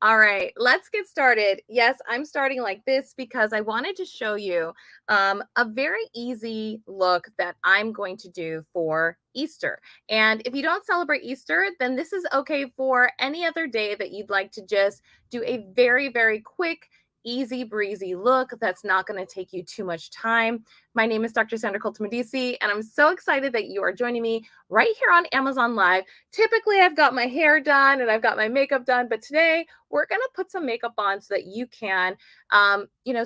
All right, let's get started. Yes, I'm starting like this because I wanted to show you a very easy look that I'm going to do for Easter. And if you don't celebrate Easter, then this is okay for any other day that you'd like to just do a very, very quick, easy breezy look that's not going to take you too much time. My name is Dr. Sandra Colton-Medici, and I'm so excited that you are joining me right here on Amazon Live. Typically, I've got my hair done and I've got my makeup done, but today we're going to put some makeup on so that you can,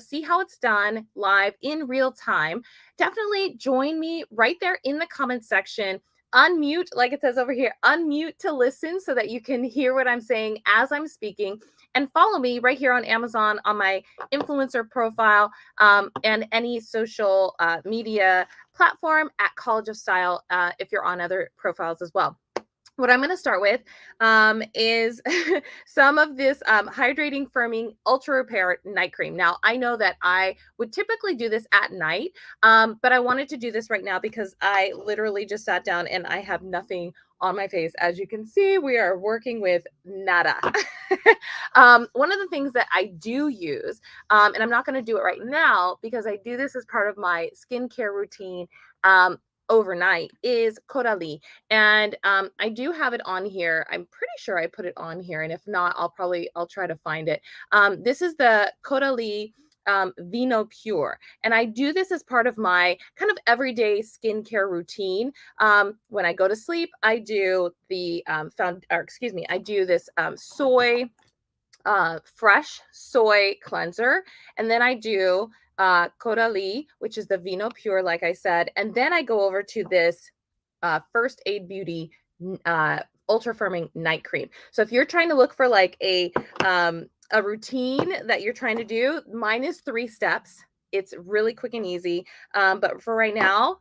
see how it's done live in real time. Definitely join me right there in the comment section. Unmute, like it says over here, unmute to listen so that you can hear what I'm saying as I'm speaking. And follow me right here on Amazon on my influencer profile and any social media platform at College of Style if you're on other profiles as well. What I'm going to start with is some of this hydrating, firming, ultra repair night cream. Now, I know that I would typically do this at night, but I wanted to do this right now because I literally just sat down and I have nothing on my face. As you can see, we are working with nada. One of the things that I do use, and I'm not going to do it right now because I do this as part of my skincare routine overnight, is Coralie. And I do have it on here. I'm pretty sure I put it on here. And if not, I'll try to find it. This is the Coralie Vino Pure. And I do this as part of my kind of everyday skincare routine. When I go to sleep, I do the I do this soy fresh soy cleanser. And then I do Coralie, which is the Vino Pure, like I said. And then I go over to this First Aid Beauty ultra firming night cream. So if you're trying to look for like a routine that you're trying to do, mine is 3 steps. It's really quick and easy. But for right now,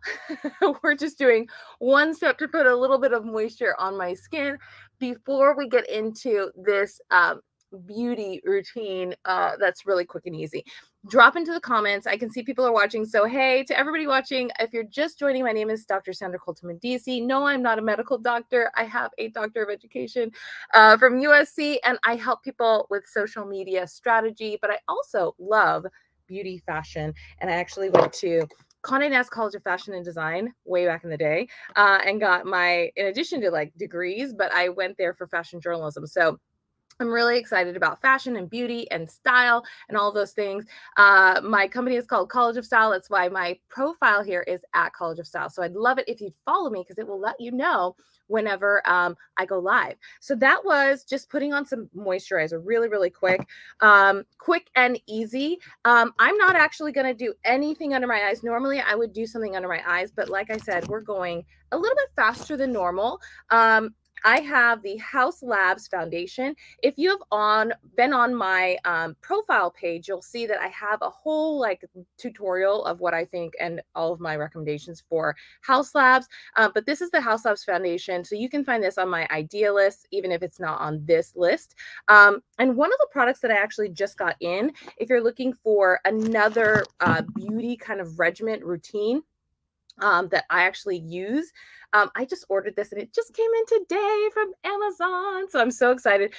we're just doing 1 step to put a little bit of moisture on my skin before we get into this beauty routine that's really quick and easy. Drop into the comments. I can see people are watching. So, hey, to everybody watching, if you're just joining, my name is Dr. Sandra Colton-Medici. No, I'm not a medical doctor. I have a doctor of education from USC, and I help people with social media strategy, but I also love beauty fashion. And I actually went to Condé Nast College of Fashion and Design way back in the day and got my, in addition to like degrees, but I went there for fashion journalism. So I'm really excited about fashion and beauty and style and all those things. My company is called College of Style. That's why my profile here is at College of Style. So I'd love it if you'd follow me because it will let you know whenever I go live. So that was just putting on some moisturizer really, really quick, quick and easy. I'm not actually going to do anything under my eyes. Normally I would do something under my eyes, but like I said, we're going a little bit faster than normal. I have the House Labs foundation. If you have been on my profile page, you'll see that I have a whole like tutorial of what I think and all of my recommendations for House Labs. But this is the House Labs foundation. So you can find this on my idea list, even if it's not on this list. And one of the products that I actually just got in, if you're looking for another beauty kind of regimen routine, that I actually use. I just ordered this and it just came in today from Amazon. So I'm so excited.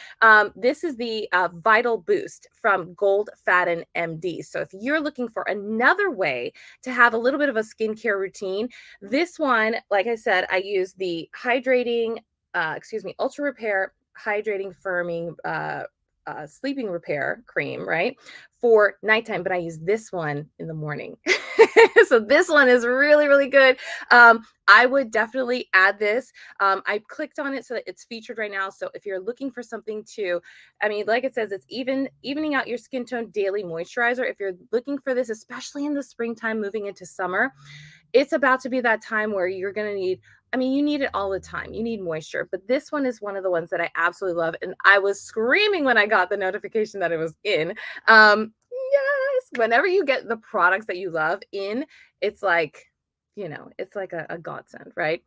This is the Vital Boost from Gold Faden MD. So if you're looking for another way to have a little bit of a skincare routine, this one, like I said, I use the Ultra Repair Hydrating Firming sleeping repair cream, right, for nighttime, but I use this one in the morning. So this one is really, really good. I would definitely add this. I clicked on it so that it's featured right now. So if you're looking for something to, I mean, like it says, it's evening out your skin tone daily moisturizer. If you're looking for this, especially in the springtime, moving into summer, it's about to be that time where you're going to need, I mean, you need it all the time. You need moisture, but this one is one of the ones that I absolutely love. And I was screaming when I got the notification that it was in. Yes, whenever you get the products that you love in, it's like, it's like a godsend, right?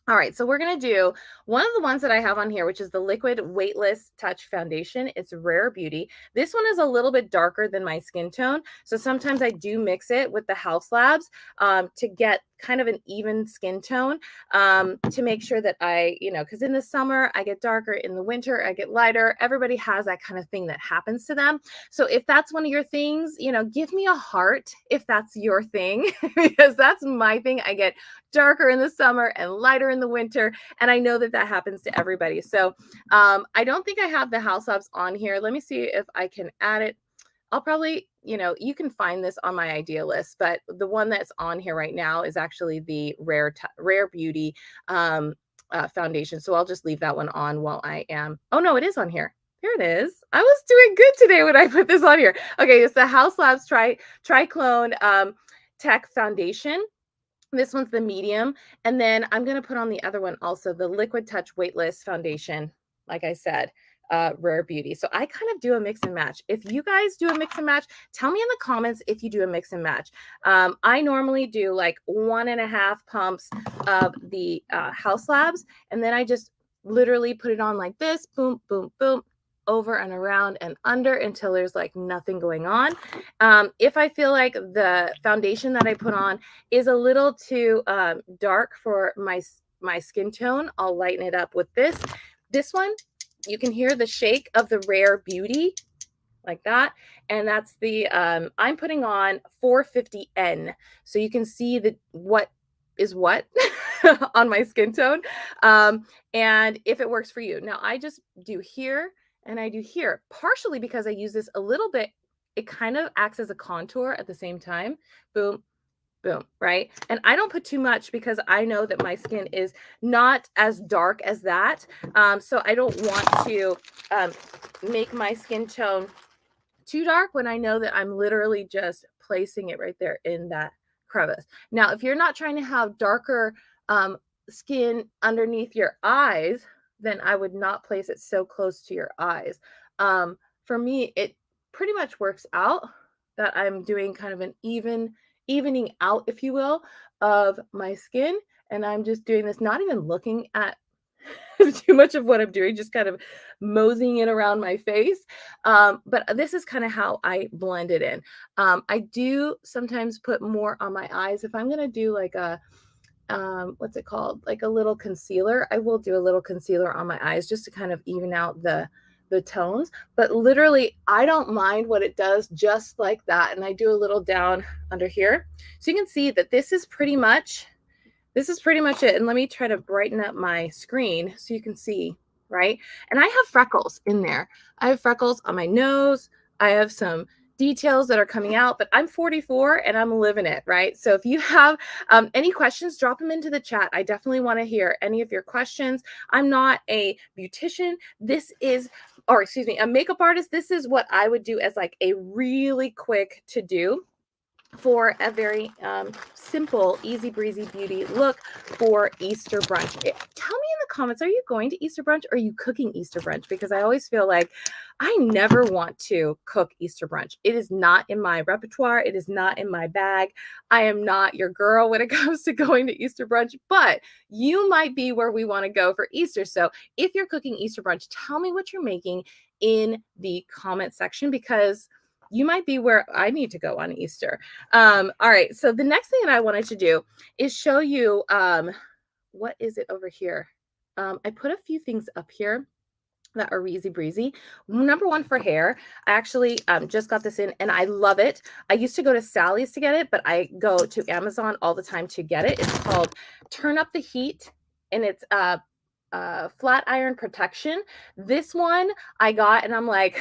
All right, so we're going to do one of the ones that I have on here, which is the Liquid Weightless Touch Foundation. It's Rare Beauty. This one is a little bit darker than my skin tone, so sometimes I do mix it with the House Labs to get kind of an even skin tone, to make sure that I, because in the summer I get darker, in the winter I get lighter. Everybody has that kind of thing that happens to them. So if that's one of your things, give me a heart if that's your thing, because that's my thing. I get darker in the summer and lighter in the winter, and I know that that happens to everybody. So I don't think I have the House Labs on here. Let me see if I can add it. I'll probably, you can find this on my idea list, but the one that's on here right now is actually the Rare Beauty foundation. So I'll just leave that one on while I am. Oh no, it is on here. Here it is. I was doing good today when I put this on here. Okay, it's the House Labs Triclone Tech Foundation. This one's the medium. And then I'm going to put on the other one also, the Liquid Touch Weightless Foundation. Like I said, Rare Beauty. So I kind of do a mix and match. If you guys do a mix and match, tell me in the comments if you do a mix and match. I normally do like 1.5 pumps of the House Labs, and then I just literally put it on like this, boom, boom, boom, over and around and under until there's like nothing going on. If I feel like the foundation that I put on is a little too dark for my skin tone, I'll lighten it up with this. This one, you can hear the shake of the Rare Beauty like that. And that's the, I'm putting on 450N. So you can see that what is what on my skin tone. And if it works for you. Now I just do here and I do here, partially because I use this a little bit. It kind of acts as a contour at the same time. Boom, boom, right? And I don't put too much because I know that my skin is not as dark as that. So I don't want to make my skin tone too dark when I know that I'm literally just placing it right there in that crevice. Now, if you're not trying to have darker skin underneath your eyes, then I would not place it so close to your eyes. For me, it pretty much works out that I'm doing kind of an evening out, if you will, of my skin. And I'm just doing this, not even looking at too much of what I'm doing, just kind of moseying it around my face. But this is kind of how I blend it in. I do sometimes put more on my eyes. If I'm going to do like a, what's it called? Like a little concealer, I will do a little concealer on my eyes just to kind of even out the tones. But literally, I don't mind what it does just like that. And I do a little down under here. So you can see that this is pretty much it. And let me try to brighten up my screen so you can see, right? And I have freckles in there. I have freckles on my nose. I have some details that are coming out, but I'm 44 and I'm living it, right? So if you have any questions, drop them into the chat. I definitely want to hear any of your questions. I'm not a beautician. A makeup artist. This is what I would do as like a really quick to do for a very simple, easy breezy beauty look for Easter brunch. Tell me in the comments, are you going to Easter brunch or are you cooking Easter brunch? Because I always feel like I never want to cook Easter brunch. It is not in my repertoire. It is not in my bag. I am not your girl when it comes to going to Easter brunch, but you might be where we want to go for Easter. So if you're cooking Easter brunch, tell me what you're making in the comment section, because you might be where I need to go on Easter. All right. So the next thing that I wanted to do is show you, what is it over here? I put a few things up here that are easy breezy. Number one, for hair, I actually just got this in and I love it. I used to go to Sally's to get it, but I go to Amazon all the time to get it. It's called Turn Up the Heat, and it's flat iron protection. This one I got and I'm like,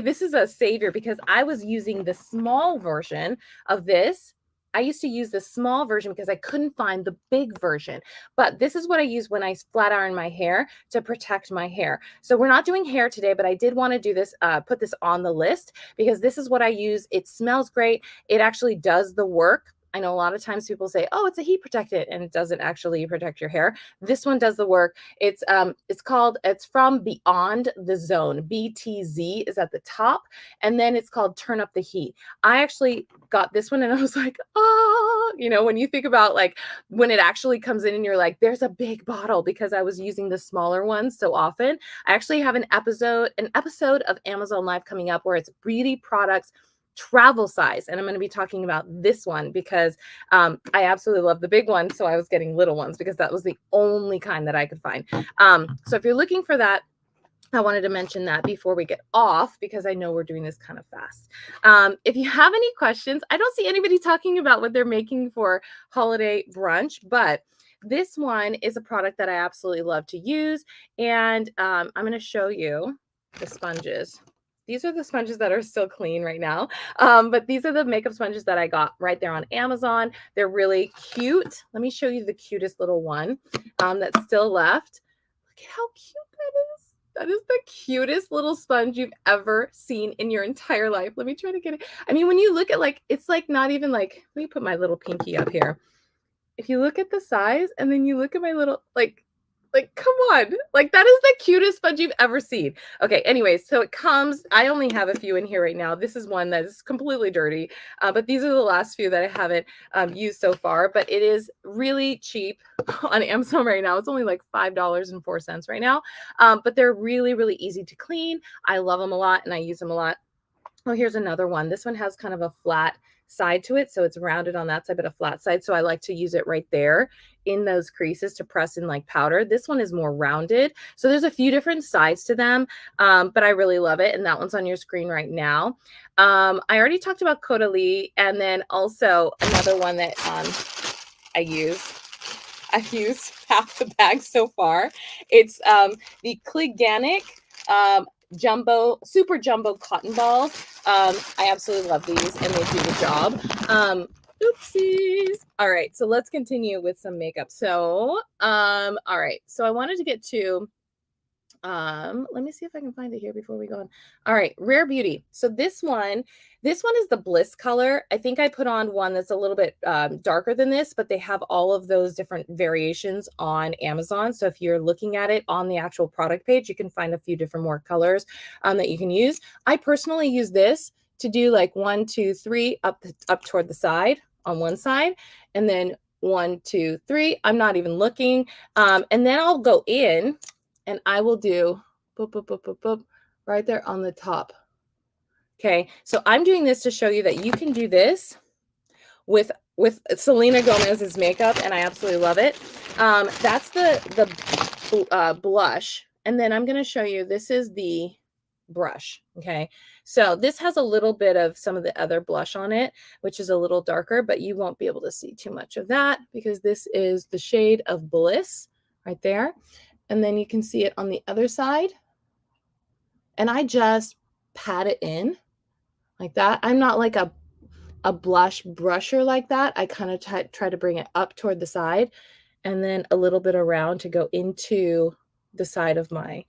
this is a savior, because I was using the small version of this. I used to use the small version because I couldn't find the big version, but this is what I use when I flat iron my hair to protect my hair. So we're not doing hair today, but I did want to do this, put this on the list because this is what I use. It smells great. It actually does the work. I know a lot of times people say, oh, it's a heat protectant, and it doesn't actually protect your hair. This one does the work. It's from Beyond the Zone. BTZ is at the top, and then it's called Turn Up the Heat. I actually got this one and I was like, when you think about like when it actually comes in and you're like, there's a big bottle, because I was using the smaller ones so often. I actually have an episode of Amazon Live coming up where it's beauty products travel size. And I'm going to be talking about this one because I absolutely love the big one. So I was getting little ones because that was the only kind that I could find. So if you're looking for that, I wanted to mention that before we get off because I know we're doing this kind of fast. If you have any questions, I don't see anybody talking about what they're making for holiday brunch, but this one is a product that I absolutely love to use. And I'm going to show you the sponges. These are the sponges that are still clean right now. But these are the makeup sponges that I got right there on Amazon. They're really cute. Let me show you the cutest little one that's still left. Look at how cute that is. That is the cutest little sponge you've ever seen in your entire life. Let me try to get it. I mean, when you look at like, it's like not even like, let me put my little pinky up here. If you look at the size and then you look at my little, like, come on. Like, that is the cutest sponge you've ever seen. Okay, anyways, so it comes, I only have a few in here right now. This is one that is completely dirty, but these are the last few that I haven't used so far, but it is really cheap on Amazon right now. It's only like $5.04 right now, but they're really, really easy to clean. I love them a lot and I use them a lot. Oh, here's another one. This one has kind of a flat side to it. So it's rounded on that side, but a flat side. So I like to use it right there in those creases to press in like powder. This one is more rounded. So there's a few different sides to them, but I really love it. And that one's on your screen right now. I already talked about Caudalie, and then also another one that I use. I've used half the bag so far. It's the Cliganic super jumbo cotton balls. I absolutely love these and they do the job. Oopsies. All right, so let's continue with some makeup. So all right, so I wanted to get to let me see if I can find it here before we go on. All right, Rare Beauty. So this one is the Bliss color. I think I put on one that's a little bit darker than this, but they have all of those different variations on Amazon. So if you're looking at it on the actual product page, you can find a few different more colors that you can use. I personally use this to do like 1, 2, 3 up toward the side on one side, and then 1, 2, 3. I'm not even looking, and then I'll go in. And I will do boop, boop, boop, boop, boop, right there on the top. Okay, so I'm doing this to show you that you can do this with Selena Gomez's makeup, and I absolutely love it. That's the blush, and then I'm going to show you, this is the brush. Okay, so this has a little bit of some of the other blush on it, which is a little darker, but you won't be able to see too much of that because this is the shade of Bliss right there. And then you can see it on the other side. And I just pat it in like that. I'm not like a blush brusher like that. I kind of try to bring it up toward the side and then a little bit around to go into the side of my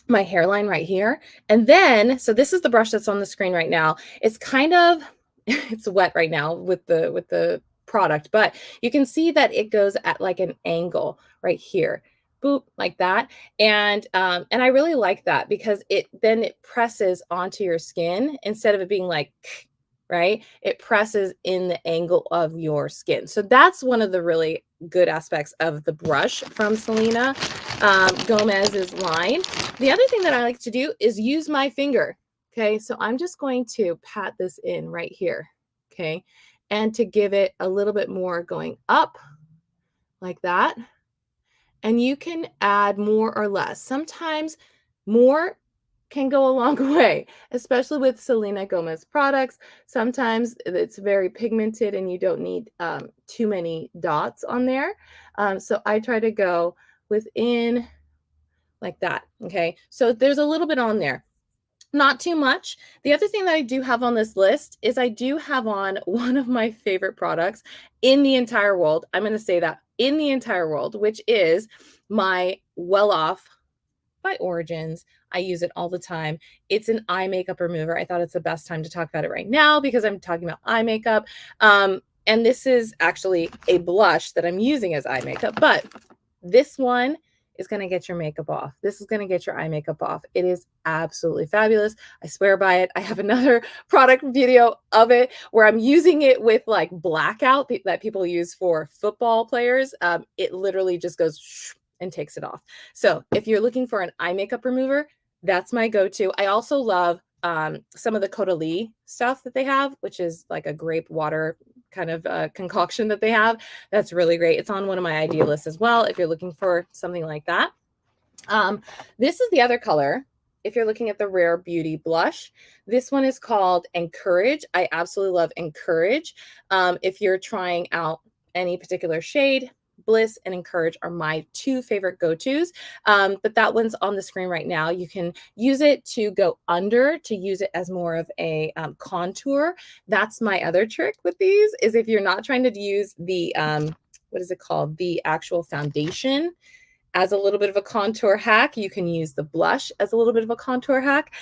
my hairline right here. And then, so this is the brush that's on the screen right now. It's kind of, it's wet right now with the product, but you can see that it goes at like an angle right here, boop, like that. And I really like that because it presses onto your skin instead of it being like, right? It presses in the angle of your skin. So that's one of the really good aspects of the brush from Selena Gomez's line. The other thing that I like to do is use my finger. Okay, so I'm just going to pat this in right here. Okay, and to give it a little bit more going up like that. And you can add more or less. Sometimes more can go a long way, especially with Selena Gomez products. Sometimes it's very pigmented and you don't need too many dots on there. So I try to go within like that. Okay, so there's a little bit on there. Not too much. The other thing that I do have on this list is I do have on one of my favorite products in the entire world. I'm going to say that in the entire world, which is my Well Off by Origins. I use it all the time. It's an eye makeup remover. I thought it's the best time to talk about it right now because I'm talking about eye makeup. And this is actually a blush that I'm using as eye makeup, but this one is going to get your makeup off. This is going to get your eye makeup off. It is absolutely fabulous. I swear by it. I have another product video of it where I'm using it with like blackout that people use for football players. It literally just goes and takes it off. So if you're looking for an eye makeup remover, that's my go-to. I also love some of the Caudalie stuff that they have, which is like a grape water kind of concoction that they have. That's really great. It's on one of my idea lists as well if you're looking for something like that. This is the other color. If you're looking at the Rare Beauty blush, this one is called Encourage. I absolutely love Encourage. If you're trying out any particular shade, Bliss and Encourage are my two favorite go-tos. But that one's on the screen right now. You can use it to go under, to use it as more of a contour. That's my other trick with these, is if you're not trying to use the, what is it called? The actual foundation as a little bit of a contour hack. You can use the blush as a little bit of a contour hack.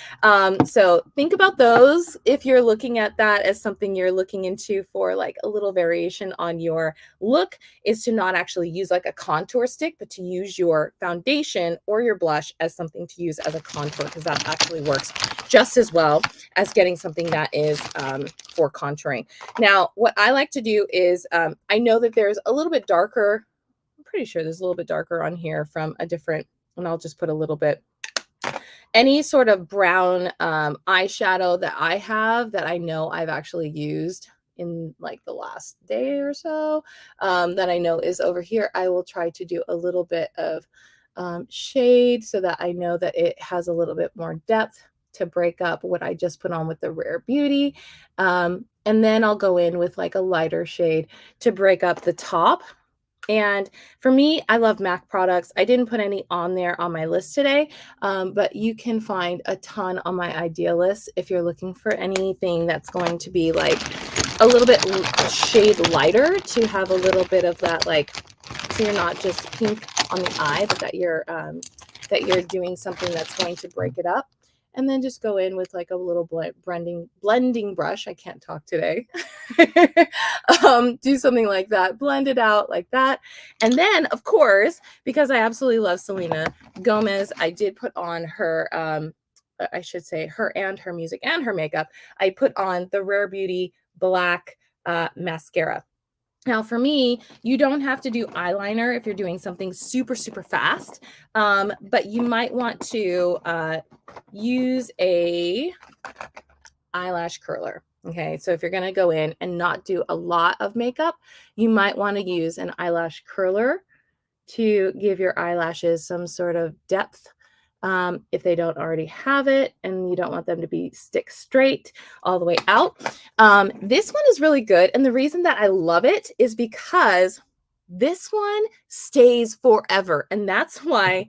So think about those if you're looking at that as something you're looking into for like a little variation on your look, is to not actually use like a contour stick, but to use your foundation or your blush as something to use as a contour, because that actually works just as well as getting something that is for contouring. Now, what I like to do is, I know that there's a little bit darker, pretty sure there's a little bit darker on here from a different, and I'll just put a little bit, any sort of brown eyeshadow that I have that I know I've actually used in like the last day or so, that I know is over here. I will try to do a little bit of shade so that I know that it has a little bit more depth to break up what I just put on with the Rare Beauty. And then I'll go in with like a lighter shade to break up the top. And for me, I love MAC products. I didn't put any on there on my list today, but you can find a ton on my idea list if you're looking for anything that's going to be like a little bit shade lighter, to have a little bit of that, like, so you're not just pink on the eye, but that you're doing something that's going to break it up. And then just go in with like a little blending brush. I can't talk today. Do something like that, blend it out like that. And then, of course, because I absolutely love Selena Gomez, I did put on her, I should say her and her music and her makeup. I put on the Rare Beauty Black mascara. Now, for me, you don't have to do eyeliner if you're doing something super, super fast, but you might want to use a eyelash curler. Okay, so if you're going to go in and not do a lot of makeup, you might want to use an eyelash curler to give your eyelashes some sort of depth, if they don't already have it and you don't want them to be stick straight all the way out. This one is really good, and the reason that I love it is because this one stays forever, and that's why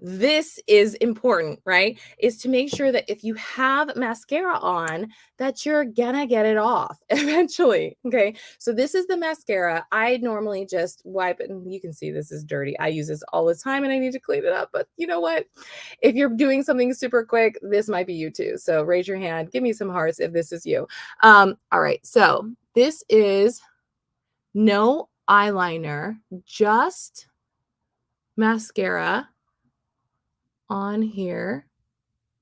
this is important, right? Is to make sure that if you have mascara on, that you're gonna get it off eventually. Okay, so this is the mascara. I normally just wipe it, and you can see this is dirty. I use this all the time and I need to clean it up, but you know what? If you're doing something super quick, this might be you too. So raise your hand, give me some hearts if this is you. All right, so this is no eyeliner, just mascara on here,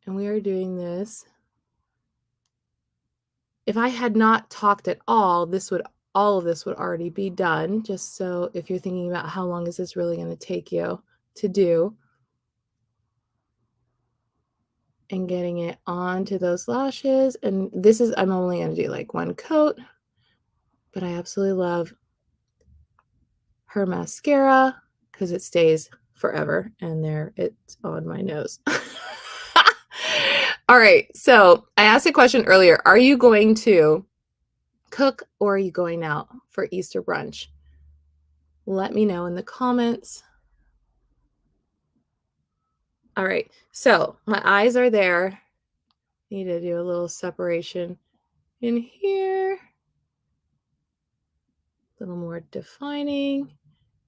and we are doing this. If I had not talked at all, all of this would already be done, just so if you're thinking about how long is this really going to take you to do, and getting it onto those lashes. And this is, I'm only going to do like one coat, but I absolutely love her mascara because it stays forever. And there, it's on my nose. All right, so I asked a question earlier. Are you going to cook or are you going out for Easter brunch? Let me know in the comments. All right, so my eyes are there. Need to do a little separation in here. A little more defining,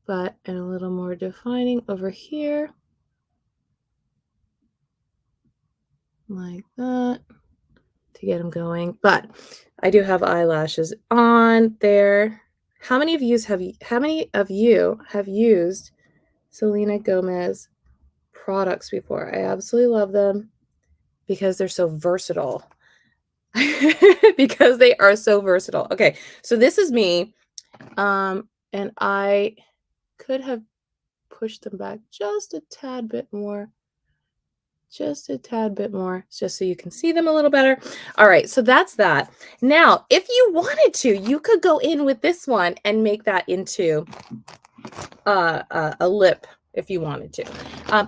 and a little more defining over here. Like that, to get them going. But I do have eyelashes on there. How many of you have used Selena Gomez products before? I absolutely love them because they're so versatile. Because they are so versatile. Okay, so this is me. And I could have pushed them back just a tad bit more, just a tad bit more, just so you can see them a little better. All right, so that's that. Now, if you wanted to, you could go in with this one and make that into a lip if you wanted to.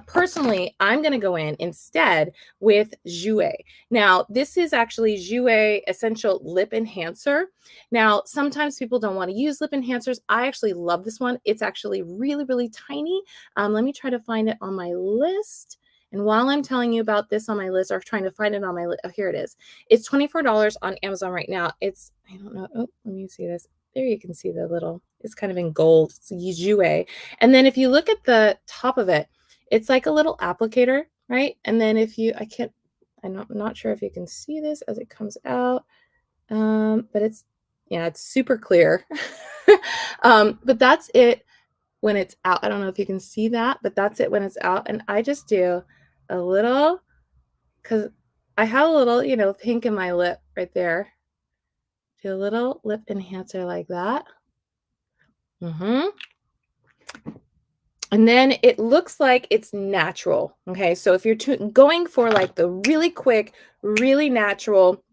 Personally, I'm going to go in instead with Jouer. Now, this is actually Jouer Essential Lip Enhancer. Now, sometimes people don't want to use lip enhancers. I actually love this one. It's actually really, really tiny. Let me try to find it on my list. And while I'm telling you about this on my list, or trying to find it on my list, oh, here it is. It's $24 on Amazon right now. It's, I don't know. Oh, let me see this. There you can see the little, it's kind of in gold. It's Jouer. And then if you look at the top of it, it's like a little applicator, right? And then if you, I'm not sure if you can see this as it comes out, but it's, yeah, it's super clear. But that's it when it's out. I don't know if you can see that, but that's it when it's out. And I just do a little, because I have a little, you know, pink in my lip right there. Do a little lip enhancer like that. And then it looks like it's natural. Okay, so if you're going for like the really quick, really natural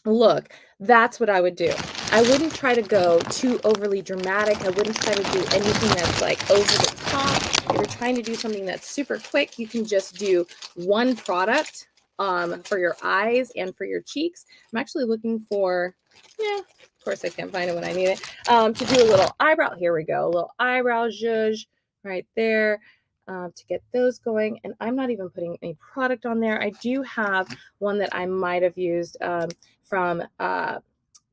look, that's what I would do. I wouldn't try to go too overly dramatic. I wouldn't try to do anything that's like over the top. If you're trying to do something that's super quick, you can just do one product for your eyes and for your cheeks. I'm actually looking for, yeah, of course I can't find it when I need it, to do a little eyebrow. Here we go, a little eyebrow zhuzh right there. To get those going. And I'm not even putting any product on there. I do have one that I might have used from,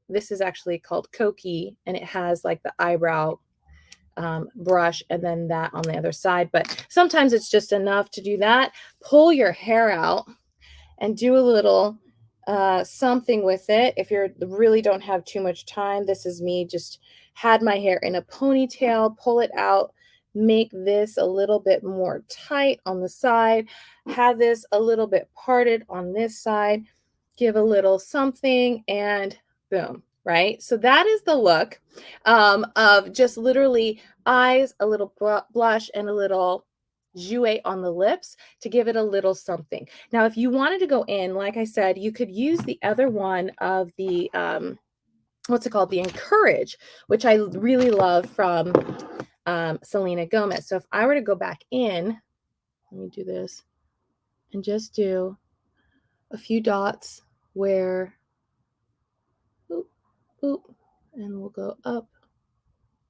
this is actually called Koki, and it has like the eyebrow brush and then that on the other side. But sometimes it's just enough to do that. Pull your hair out and do a little something with it. If you really don't have too much time, this is me just had my hair in a ponytail, pull it out, make this a little bit more tight on the side, have this a little bit parted on this side, give a little something, and boom, right? So that is the look of just literally eyes, a little blush, and a little jouet on the lips to give it a little something. Now, if you wanted to go in, like I said, you could use the other one of the, what's it called? The Encourage, which I really love from Selena Gomez. So if I were to go back in, let me do this and just do a few dots where, oop, oop, and we'll go up,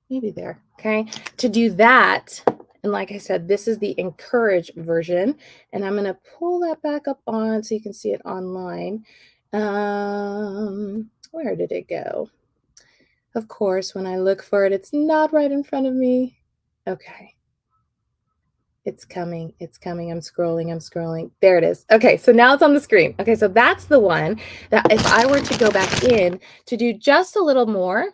maybe there, okay? To do that, and like I said, this is the Encourage version, and I'm gonna pull that back up on so you can see it online. Where did it go? Of course, when I look for it, it's not right in front of me. Okay. It's coming. It's coming. I'm scrolling. There it is. Okay, so now it's on the screen. Okay, so that's the one that if I were to go back in to do just a little more,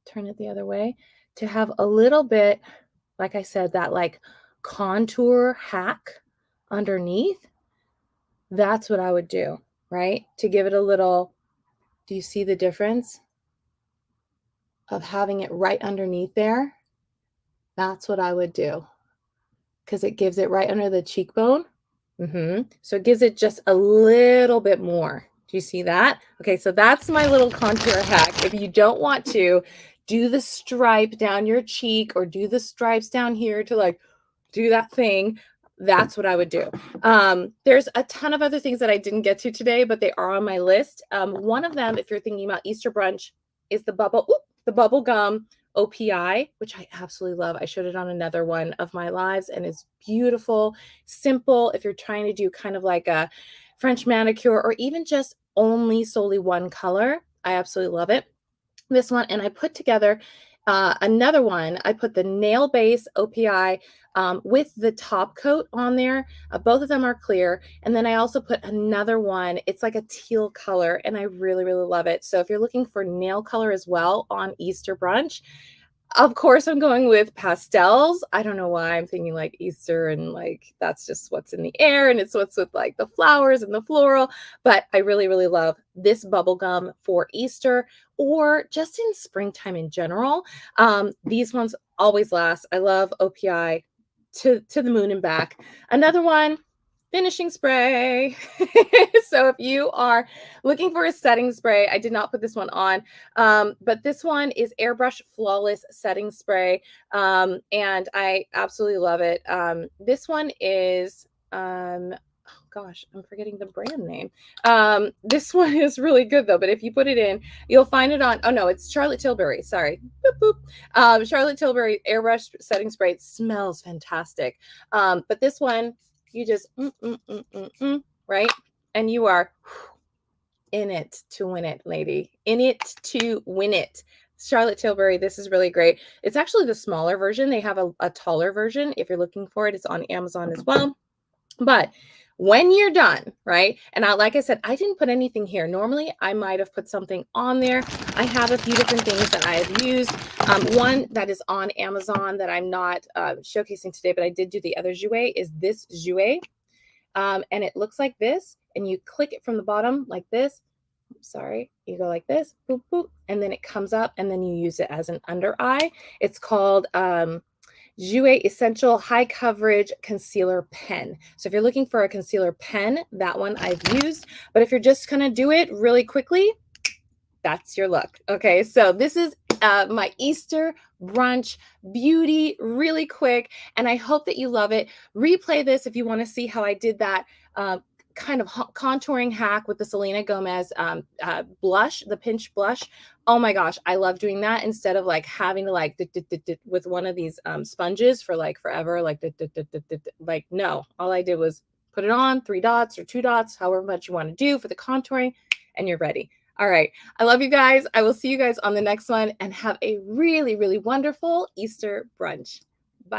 turn it the other way, to have a little bit, like I said, that like contour hack underneath, that's what I would do, right? To give it a little, do you see the difference of having it right underneath there? That's what I would do, because it gives it right under the cheekbone. So it gives it just a little bit more. Do you see that? Okay, so that's my little contour hack. If you don't want to do the stripe down your cheek or do the stripes down here to like do that thing, that's what I would do. There's a ton of other things that I didn't get to today, but they are on my list. One of them, if you're thinking about Easter brunch, is the bubble gum OPI, which I absolutely love. I showed it on another one of my lives, and it's beautiful, simple. If you're trying to do kind of like a French manicure or even just only solely one color, I absolutely love it. This one, and I put together another one. I put the nail base OPI with the top coat on there. Both of them are clear. And then I also put another one. It's like a teal color, and I really, really love it. So if you're looking for nail color as well on Easter brunch, of course, I'm going with pastels. I don't know why I'm thinking like Easter and like that's just what's in the air and it's what's with like the flowers and the floral. But I really, really love this bubble gum for Easter or just in springtime in general. These ones always last. I love OPI to the moon and back. Another one, finishing spray. So if you are looking for a setting spray, I did not put this one on, but this one is Airbrush Flawless Setting Spray, and I absolutely love it. This one is, oh gosh, I'm forgetting the brand name. This one is really good though, but if you put it in, you'll find it on, oh no, it's Charlotte Tilbury, sorry. Boop, boop. Charlotte Tilbury Airbrush Setting Spray. It smells fantastic. But this one, you just, right? And you are in it to win it, lady. In it to win it. Charlotte Tilbury, this is really great. It's actually the smaller version. They have a taller version. If you're looking for it, it's on Amazon as well. But when you're done, right? And like I said, I didn't put anything here. Normally, I might have put something on there. I have a few different things that I have used. One that is on Amazon that I'm not showcasing today, but I did do the other jouet is this jouet. And it looks like this. And you click it from the bottom like this. Sorry, you go like this, boop, boop, and then it comes up, and then you use it as an under eye. It's called Jouet Essential High Coverage Concealer Pen. So if you're looking for a concealer pen, that one I've used. But if you're just going to do it really quickly, that's your look. Okay, so this is my Easter brunch beauty, really quick, and I hope that you love it. Replay this if you want to see how I did that kind of contouring hack with the Selena Gomez blush, the pinch blush. Oh my gosh, I love doing that instead of like having to like with one of these sponges for like forever, like no, all I did was put it on 3 dots or 2 dots, however much you want to do for the contouring, and you're ready. All right. I love you guys. I will see you guys on the next one, and have a really, really wonderful Easter brunch.